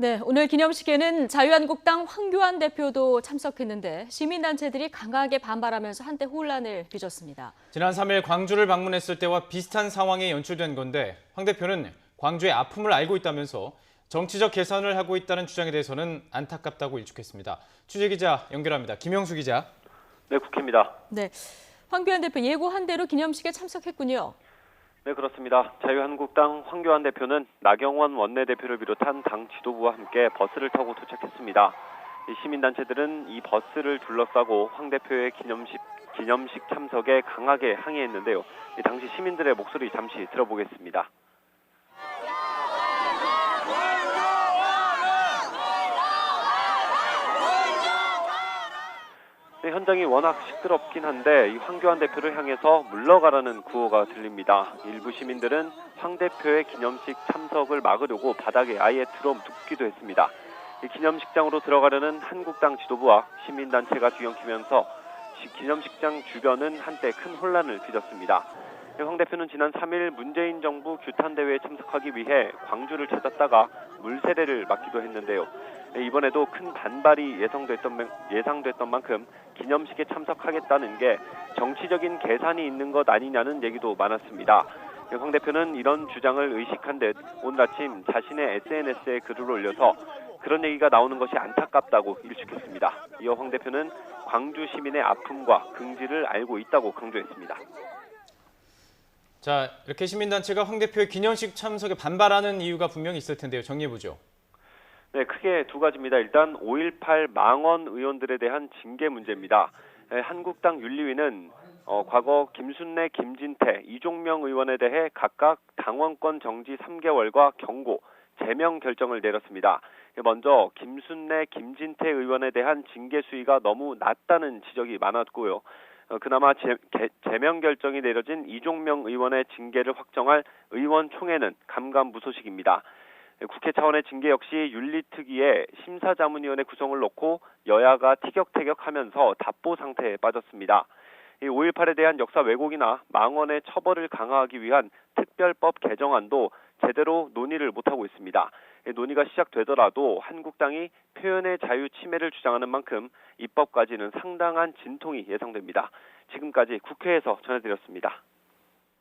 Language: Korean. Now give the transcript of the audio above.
네, 오늘 기념식에는 자유한국당 황교안 대표도 참석했는데 시민단체들이 강하게 반발하면서 한때 혼란을 빚었습니다. 지난 3일 광주를 방문했을 때와 비슷한 상황에 연출된 건데 황 대표는 광주의 아픔을 알고 있다면서 정치적 계산을 하고 있다는 주장에 대해서는 안타깝다고 일축했습니다. 취재기자 연결합니다. 김영수 기자. 네, 국회입니다. 네, 황교안 대표 예고한 대로 기념식에 참석했군요. 네, 그렇습니다. 자유한국당 황교안 대표는 나경원 원내대표를 비롯한 당 지도부와 함께 버스를 타고 도착했습니다. 시민단체들은 이 버스를 둘러싸고 황 대표의 기념식 참석에 강하게 항의했는데요. 당시 시민들의 목소리 잠시 들어보겠습니다. 네, 현장이 워낙 시끄럽긴 한데 이 황교안 대표를 향해서 물러가라는 구호가 들립니다. 일부 시민들은 황 대표의 기념식 참석을 막으려고 바닥에 아예 들어눕기도 했습니다. 이 기념식장으로 들어가려는 한국당 지도부와 시민단체가 뒤엉키면서 기념식장 주변은 한때 큰 혼란을 빚었습니다. 황 대표는 지난 3일 문재인 정부 규탄대회에 참석하기 위해 광주를 찾았다가 물세례를 맞기도 했는데요. 이번에도 큰 반발이 예상됐던 만큼 기념식에 참석하겠다는 게 정치적인 계산이 있는 것 아니냐는 얘기도 많았습니다. 황 대표는 이런 주장을 의식한 듯 오늘 아침 자신의 SNS에 글을 올려서 그런 얘기가 나오는 것이 안타깝다고 일축했습니다. 이어 황 대표는 광주 시민의 아픔과 긍지를 알고 있다고 강조했습니다. 자, 이렇게 시민단체가 황 대표의 기념식 참석에 반발하는 이유가 분명히 있을 텐데요. 정리해보죠. 네, 크게 두 가지입니다. 일단 5.18 망언 의원들에 대한 징계 문제입니다. 한국당 윤리위는 과거 김순례, 김진태, 이종명 의원에 대해 각각 당원권 정지 3개월과 경고, 제명 결정을 내렸습니다. 먼저 김순례, 김진태 의원에 대한 징계 수위가 너무 낮다는 지적이 많았고요. 그나마 제명 결정이 내려진 이종명 의원의 징계를 확정할 의원총회는 감감무소식입니다. 국회 차원의 징계 역시 윤리특위의 심사자문위원회 구성을 놓고 여야가 티격태격하면서 답보 상태에 빠졌습니다. 5.18에 대한 역사 왜곡이나 망언의 처벌을 강화하기 위한 특별법 개정안도 제대로 논의를 못하고 있습니다. 논의가 시작되더라도 한국당이 표현의 자유 침해를 주장하는 만큼 입법까지는 상당한 진통이 예상됩니다. 지금까지 국회에서 전해드렸습니다.